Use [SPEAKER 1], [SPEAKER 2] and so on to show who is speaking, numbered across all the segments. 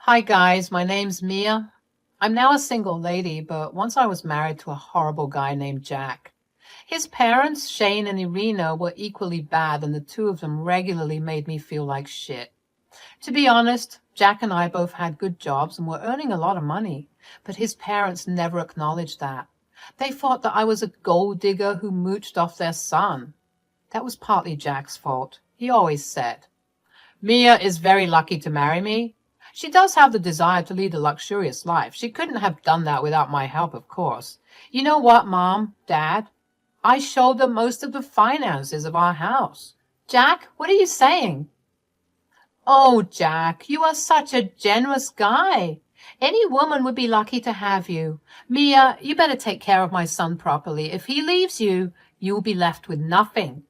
[SPEAKER 1] Hi guys, my name's Mia. I'm now a single lady, but once I was married to a horrible guy named Jack. His parents, Shane and Irina, were equally bad, and the two of them regularly made me feel like shit. To be honest, Jack and I both had good jobs and were earning a lot of money, but his parents never acknowledged that. They thought that I was a gold digger who mooched off their son. That was partly Jack's fault. He always said, "Mia is very lucky to marry me. She does have the desire to lead a luxurious life. She couldn't have done that without my help, of course. You know what, Mom, Dad? I showed them most of the finances of our house." "Jack, what are you saying?" "Oh, Jack, you are such a generous guy. Any woman would be lucky to have you. Mia, you better take care of my son properly. If he leaves you, you will be left with nothing."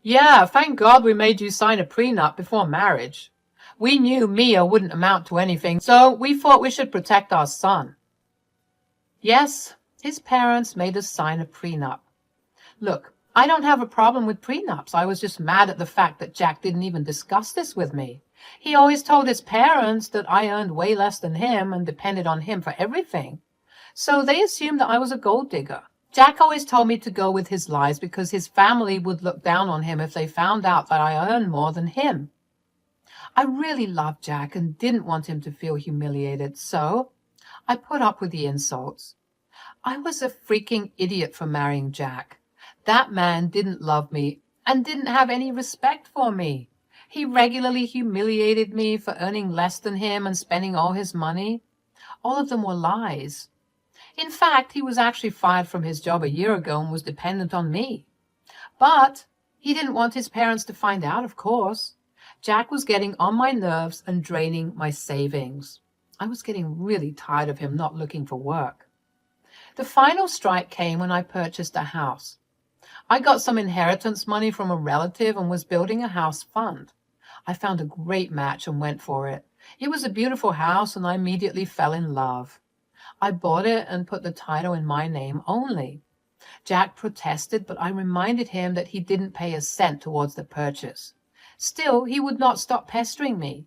[SPEAKER 1] "Yeah, thank God we made you sign a prenup before marriage. We knew Mia wouldn't amount to anything, so we thought we should protect our son." Yes, his parents made us sign a prenup. Look, I don't have a problem with prenups. I was just mad at the fact that Jack didn't even discuss this with me. He always told his parents that I earned way less than him and depended on him for everything. So they assumed that I was a gold digger. Jack always told me to go with his lies because his family would look down on him if they found out that I earned more than him. I really loved Jack and didn't want him to feel humiliated, so I put up with the insults. I was a freaking idiot for marrying Jack. That man didn't love me and didn't have any respect for me. He regularly humiliated me for earning less than him and spending all his money. All of them were lies. In fact, he was actually fired from his job a year ago and was dependent on me. But he didn't want his parents to find out, of course. Jack was getting on my nerves and draining my savings. I was getting really tired of him not looking for work. The final strike came when I purchased a house. I got some inheritance money from a relative and was building a house fund. I found a great match and went for it. It was a beautiful house and I immediately fell in love. I bought it and put the title in my name only. Jack protested, but I reminded him that he didn't pay a cent towards the purchase. Still, he would not stop pestering me.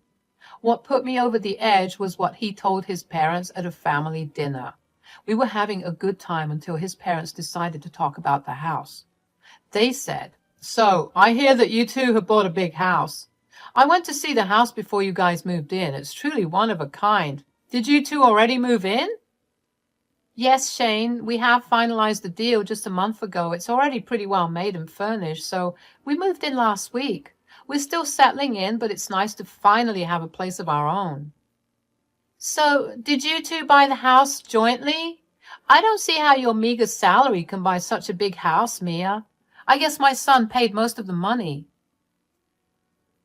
[SPEAKER 1] What put me over the edge was what he told his parents at a family dinner. We were having a good time until his parents decided to talk about the house. They said, "So, I hear that you two have bought a big house. I went to see the house before you guys moved in. It's truly one of a kind. Did you two already move in?" "Yes, Shane, we have finalized the deal just a month ago. It's already pretty well made and furnished, so we moved in last week. We're still settling in, but it's nice to finally have a place of our own." "So, did you two buy the house jointly? I don't see how your meager salary can buy such a big house, Mia. I guess my son paid most of the money."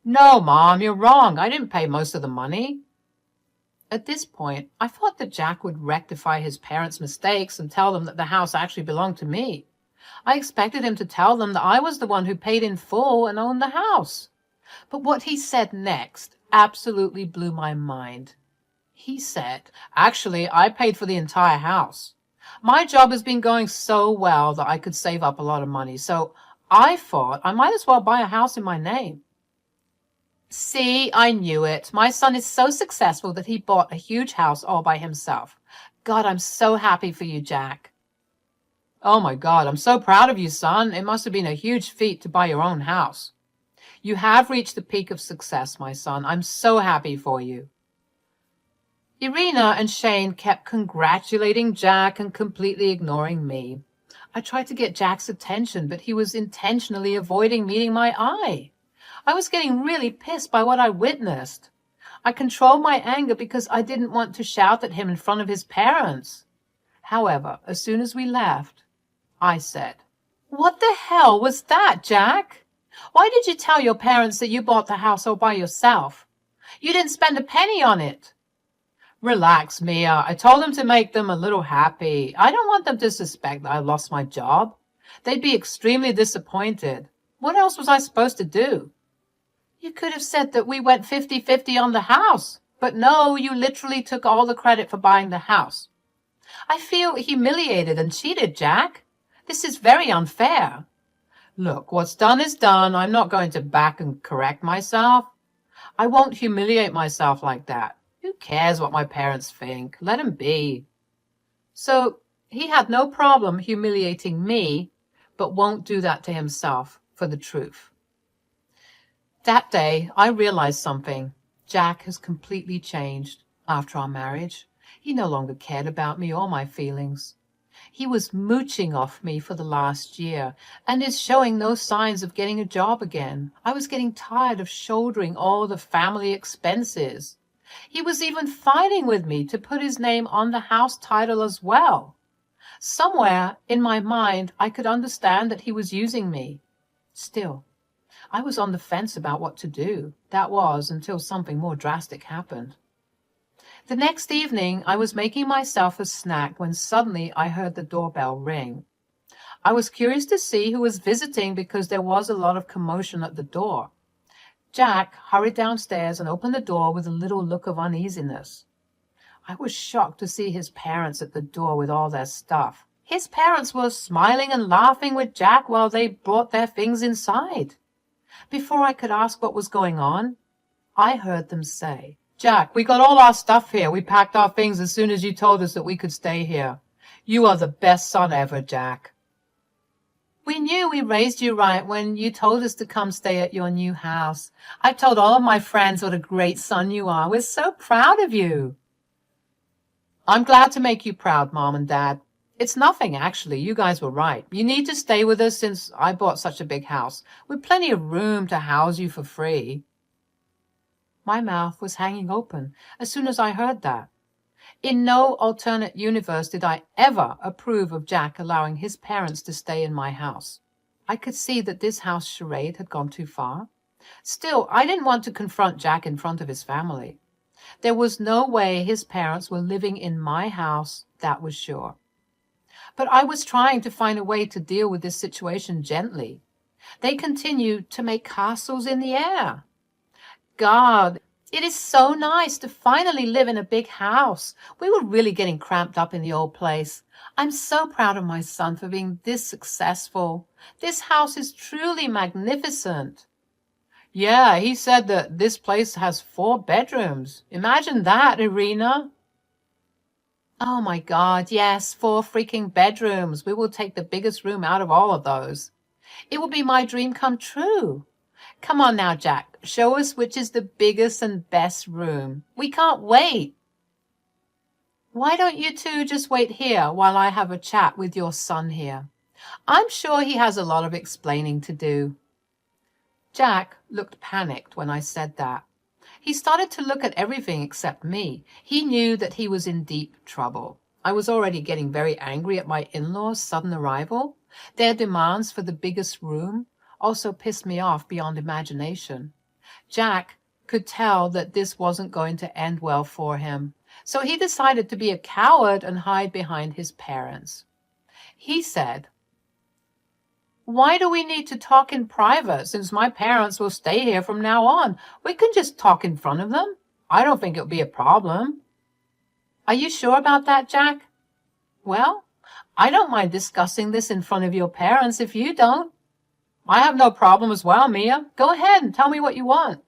[SPEAKER 1] "No, Mom, you're wrong. I didn't pay most of the money." At this point, I thought that Jack would rectify his parents' mistakes and tell them that the house actually belonged to me. I expected him to tell them that I was the one who paid in full and owned the house. But what he said next absolutely blew my mind. He said, "Actually, I paid for the entire house. My job has been going so well that I could save up a lot of money, so I thought I might as well buy a house in my name." See, I knew it. My son is so successful that he bought a huge house all by himself. God, I'm so happy for you, Jack. "Oh my God, I'm so proud of you, son. It must have been a huge feat to buy your own house. You have reached the peak of success, my son. I'm so happy for you." Irina and Shane kept congratulating Jack and completely ignoring me. I tried to get Jack's attention, but he was intentionally avoiding meeting my eye. I was getting really pissed by what I witnessed. I controlled my anger because I didn't want to shout at him in front of his parents. However, as soon as we left, I said, "What the hell was that, Jack? Why did you tell your parents that you bought the house all by yourself? You didn't spend a penny on it." "Relax, Mia. I told them to make them a little happy. I don't want them to suspect that I lost my job. They'd be extremely disappointed. What else was I supposed to do?" "You could have said that we went 50-50 on the house. But no, you literally took all the credit for buying the house. I feel humiliated and cheated, Jack. This is very unfair." "Look, what's done is done. I'm not going to back and correct myself. I won't humiliate myself like that. Who cares what my parents think? Let 'em be. So he had no problem humiliating me, but won't do that to himself for the truth. That day, I realized something. Jack has completely changed after our marriage. He no longer cared about me or my feelings. He was mooching off me for the last year and is showing no signs of getting a job again. I was getting tired of shouldering all the family expenses. He was even fighting with me to put his name on the house title as well. Somewhere in my mind, I could understand that he was using me. Still, I was on the fence about what to do. That was until something more drastic happened. The next evening, I was making myself a snack when suddenly I heard the doorbell ring. I was curious to see who was visiting because there was a lot of commotion at the door. Jack hurried downstairs and opened the door with a little look of uneasiness. I was shocked to see his parents at the door with all their stuff. His parents were smiling and laughing with Jack while they brought their things inside. Before I could ask what was going on, I heard them say, "Jack, we got all our stuff here. We packed our things as soon as you told us that we could stay here. You are the best son ever, Jack." "We knew we raised you right when you told us to come stay at your new house. I've told all of my friends what a great son you are. We're so proud of you." "I'm glad to make you proud, Mom and Dad. It's nothing, actually. You guys were right. You need to stay with us since I bought such a big house, with plenty of room to house you for free." My mouth was hanging open as soon as I heard that. In no alternate universe did I ever approve of Jack allowing his parents to stay in my house. I could see that this house charade had gone too far. Still, I didn't want to confront Jack in front of his family. There was no way his parents were living in my house, that was sure. But I was trying to find a way to deal with this situation gently. They continued to make castles in the air. God, it is so nice to finally live in a big house. We were really getting cramped up in the old place. I'm so proud of my son for being this successful. This house is truly magnificent. Yeah, he said that this place has 4 bedrooms. Imagine that, Irina. Oh my God, yes, 4 freaking bedrooms. We will take the biggest room out of all of those. It will be my dream come true. Come on now, Jack. Show us which is the biggest and best room. We can't wait. Why don't you two just wait here while I have a chat with your son here? I'm sure he has a lot of explaining to do. Jack looked panicked when I said that. He started to look at everything except me. He knew that he was in deep trouble. I was already getting very angry at my in-laws' sudden arrival. Their demands for the biggest room also pissed me off beyond imagination. Jack could tell that this wasn't going to end well for him, so he decided to be a coward and hide behind his parents. He said, "Why do we need to talk in private since my parents will stay here from now on? We can just talk in front of them. I don't think it'll be a problem." Are you sure about that, Jack? Well, I don't mind discussing this in front of your parents if you don't. I have no problem as well, Mia. Go ahead and tell me what you want.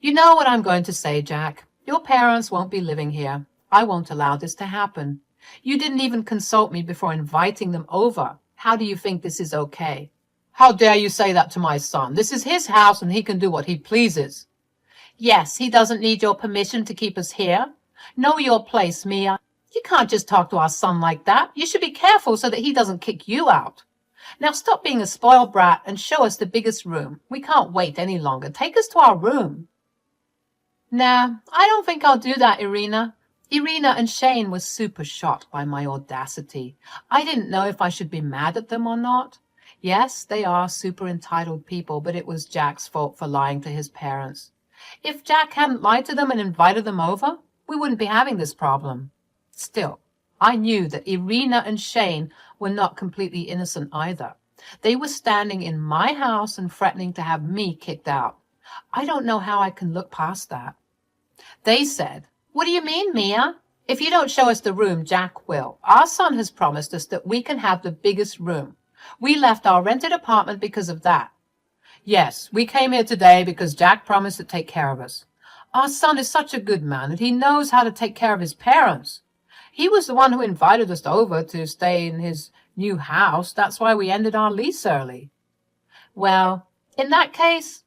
[SPEAKER 1] You know what I'm going to say, Jack. Your parents won't be living here. I won't allow this to happen. You didn't even consult me before inviting them over. How do you think this is okay? How dare you say that to my son? This is his house and he can do what he pleases. Yes, he doesn't need your permission to keep us here. Know your place, Mia. You can't just talk to our son like that. You should be careful so that he doesn't kick you out. Now stop being a spoiled brat and show us the biggest room. We can't wait any longer. Take us to our room. Nah, I don't think I'll do that, Irina. Irina and Shane were super shocked by my audacity. I didn't know if I should be mad at them or not. Yes, they are super entitled people, but it was Jack's fault for lying to his parents. If Jack hadn't lied to them and invited them over, we wouldn't be having this problem. Still, I knew that Irina and Shane were not completely innocent either. They were standing in my house and threatening to have me kicked out. I don't know how I can look past that. They said, "What do you mean, Mia? If you don't show us the room, Jack will. Our son has promised us that we can have the biggest room. We left our rented apartment because of that. Yes, we came here today because Jack promised to take care of us. Our son is such a good man, and he knows how to take care of his parents. He was the one who invited us over to stay in his new house. That's why we ended our lease early. Well, in that case,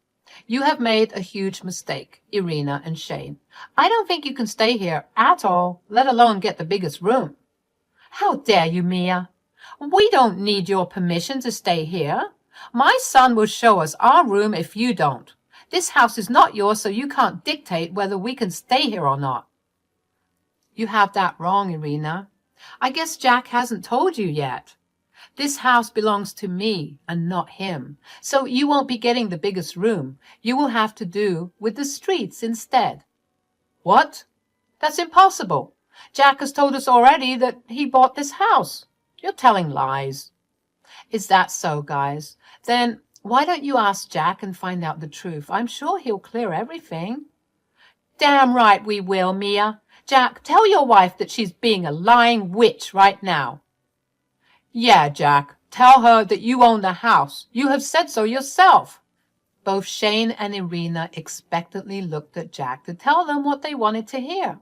[SPEAKER 1] you have made a huge mistake, Irina and Shane. I don't think you can stay here at all, let alone get the biggest room. How dare you, Mia? We don't need your permission to stay here. My son will show us our room if you don't. This house is not yours, so you can't dictate whether we can stay here or not. You have that wrong, Irina. I guess Jack hasn't told you yet. This house belongs to me and not him, so you won't be getting the biggest room. You will have to do with the streets instead. What? That's impossible. Jack has told us already that he bought this house. You're telling lies. Is that so, guys? Then why don't you ask Jack and find out the truth? I'm sure he'll clear everything. Damn right we will, Mia. Jack, tell your wife that she's being a lying witch right now. Yeah, Jack, tell her that you own the house. You have said so yourself. Both Shane and Irina expectantly looked at Jack to tell them what they wanted to hear.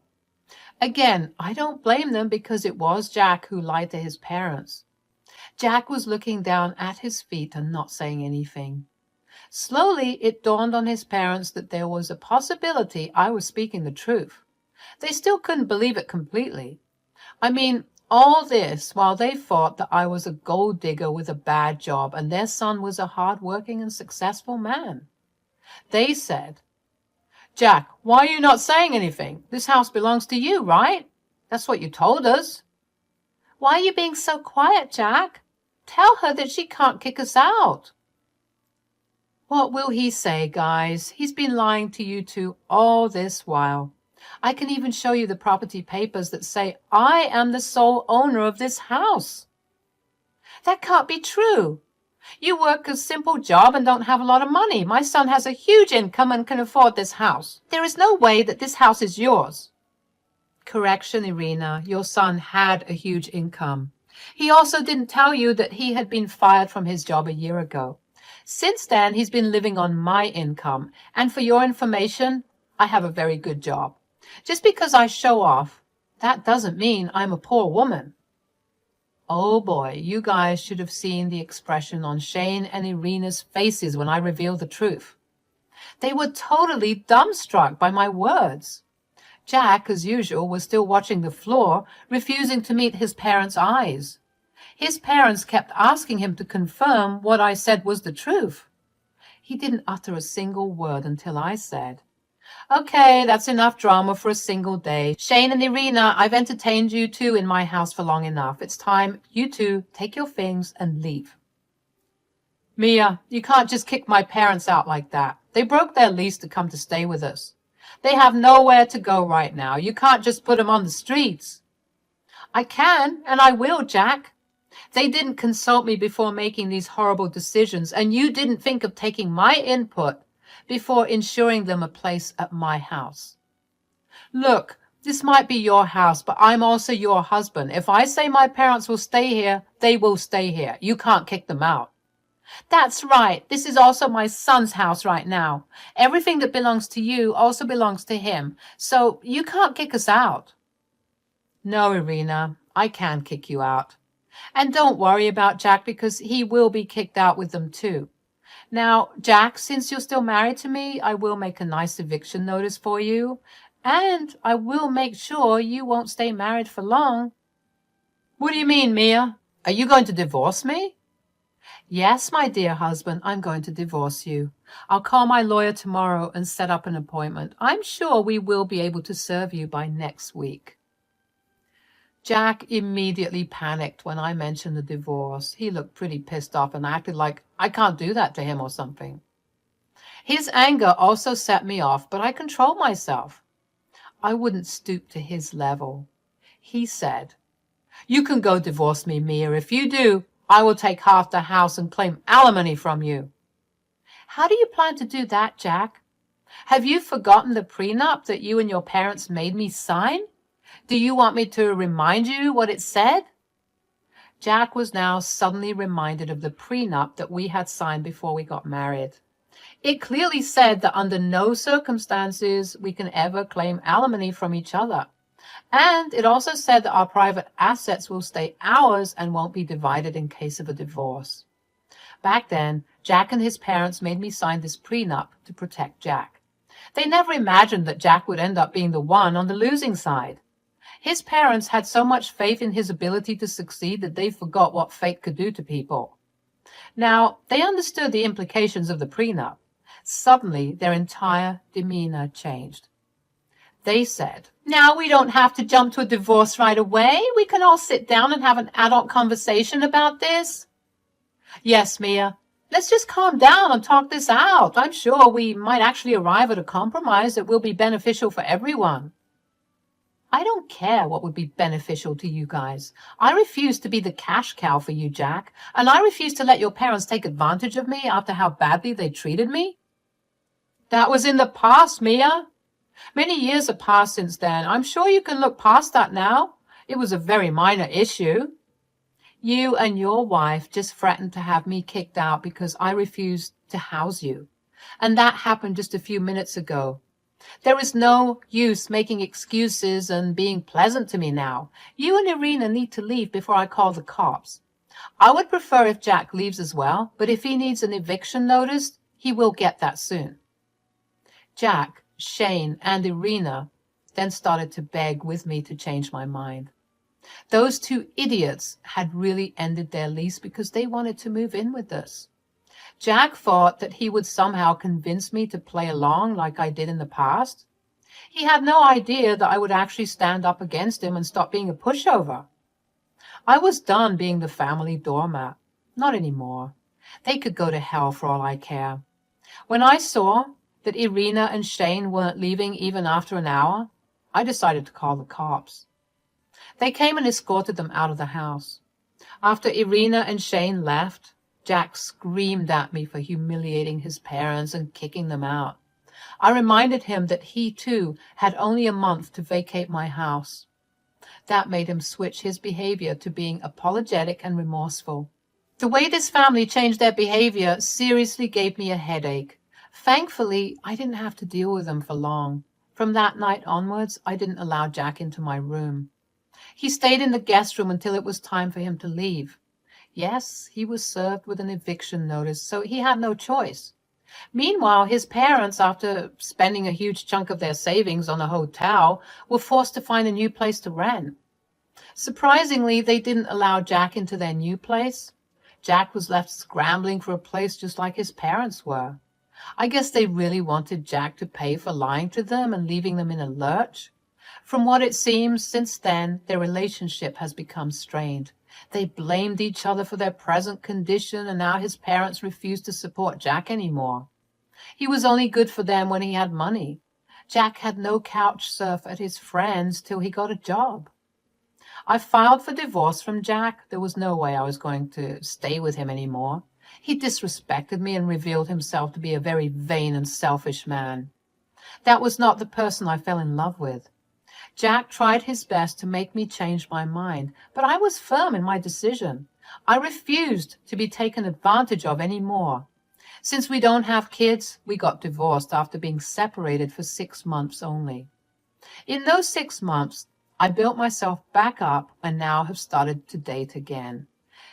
[SPEAKER 1] Again, I don't blame them because it was Jack who lied to his parents. Jack was looking down at his feet and not saying anything. Slowly, it dawned on his parents that there was a possibility I was speaking the truth. They still couldn't believe it completely. I mean, all this while they thought that I was a gold digger with a bad job and their son was a hard-working and successful man. They said, Jack, why are you not saying anything? This house belongs to you, right? That's what you told us. Why are you being so quiet, Jack? Tell her that she can't kick us out. What will he say, guys? He's been lying to you two all this while. I can even show you the property papers that say I am the sole owner of this house. That can't be true. You work a simple job and don't have a lot of money. My son has a huge income and can afford this house. There is no way that this house is yours. Correction, Irina. Your son had a huge income. He also didn't tell you that he had been fired from his job a year ago. Since then, he's been living on my income. And for your information, I have a very good job. Just because I show off, that doesn't mean I'm a poor woman. Oh boy, you guys should have seen the expression on Shane and Irina's faces when I revealed the truth. They were totally dumbstruck by my words. Jack, as usual, was still watching the floor, refusing to meet his parents' eyes. His parents kept asking him to confirm what I said was the truth. He didn't utter a single word until I said, Okay, that's enough drama for a single day. Shane and Irina, I've entertained you two in my house for long enough. It's time you two take your things and leave. Mia, you can't just kick my parents out like that. They broke their lease to come to stay with us. They have nowhere to go right now. You can't just put them on the streets. I can, and I will, Jack. They didn't consult me before making these horrible decisions, and you didn't think of taking my input before ensuring them a place at my house. Look, this might be your house, but I'm also your husband. If I say my parents will stay here, they will stay here. You can't kick them out. That's right. This is also my son's house right now. Everything that belongs to you also belongs to him, so you can't kick us out. No, Irina, I can kick you out. And don't worry about Jack because he will be kicked out with them too. Now, Jack, since you're still married to me, I will make a nice eviction notice for you, and I will make sure you won't stay married for long. What do you mean, Mia? Are you going to divorce me? Yes, my dear husband, I'm going to divorce you. I'll call my lawyer tomorrow and set up an appointment. I'm sure we will be able to serve you by next week. Jack immediately panicked when I mentioned the divorce. He looked pretty pissed off and acted like I can't do that to him or something. His anger also set me off, but I controlled myself. I wouldn't stoop to his level. He said, You can go divorce me, Mia. If you do, I will take half the house and claim alimony from you. How do you plan to do that, Jack? Have you forgotten the prenup that you and your parents made me sign? Do you want me to remind you what it said? Jack was now suddenly reminded of the prenup that we had signed before we got married. It clearly said that under no circumstances we can ever claim alimony from each other. And it also said that our private assets will stay ours and won't be divided in case of a divorce. Back then, Jack and his parents made me sign this prenup to protect Jack. They never imagined that Jack would end up being the one on the losing side. His parents had so much faith in his ability to succeed that they forgot what fate could do to people. Now, they understood the implications of the prenup. Suddenly, their entire demeanor changed. They said, "Now we don't have to jump to a divorce right away. We can all sit down and have an adult conversation about this." "Yes, Mia. Let's just calm down and talk this out. I'm sure we might actually arrive at a compromise that will be beneficial for everyone." "I don't care what would be beneficial to you guys. I refuse to be the cash cow for you, Jack, and I refuse to let your parents take advantage of me after how badly they treated me." "That was in the past, Mia. Many years have passed since then. I'm sure you can look past that now. It was a very minor issue. You and your wife just threatened to have me kicked out because I refused to house you. And that happened just a few minutes ago. There is no use making excuses and being pleasant to me now. You and Irina need to leave before I call the cops. I would prefer if Jack leaves as well, but if he needs an eviction notice, he will get that soon." Jack, Shane, and Irina then started to beg with me to change my mind. Those two idiots had really ended their lease because they wanted to move in with us. Jack thought that he would somehow convince me to play along like I did in the past. He had no idea that I would actually stand up against him and stop being a pushover. I was done being the family doormat. Not anymore. They could go to hell for all I care. When I saw that Irina and Shane weren't leaving even after an hour, I decided to call the cops. They came and escorted them out of the house. After Irina and Shane left, Jack screamed at me for humiliating his parents and kicking them out. I reminded him that he, too, had only a month to vacate my house. That made him switch his behavior to being apologetic and remorseful. The way this family changed their behavior seriously gave me a headache. Thankfully, I didn't have to deal with them for long. From that night onwards, I didn't allow Jack into my room. He stayed in the guest room until it was time for him to leave. Yes, he was served with an eviction notice, so he had no choice. Meanwhile, his parents, after spending a huge chunk of their savings on a hotel, were forced to find a new place to rent. Surprisingly, they didn't allow Jack into their new place. Jack was left scrambling for a place just like his parents were. I guess they really wanted Jack to pay for lying to them and leaving them in a lurch. From what it seems, since then, their relationship has become strained. They blamed each other for their present condition, and now his parents refuse to support Jack anymore. He was only good for them when he had money. Jack had no couch surf at his friends till he got a job. I filed for divorce from Jack. There was no way I was going to stay with him anymore. He disrespected me and revealed himself to be a very vain and selfish man. That was not the person I fell in love with. Jack tried his best to make me change my mind, but I was firm in my decision. I refused to be taken advantage of any more. Since we don't have kids, we got divorced after being separated for 6 months only. In those 6 months, I built myself back up and now have started to date again.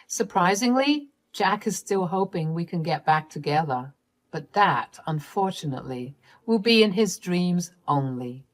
[SPEAKER 1] Surprisingly, Jack is still hoping we can get back together, but that, unfortunately, will be in his dreams only.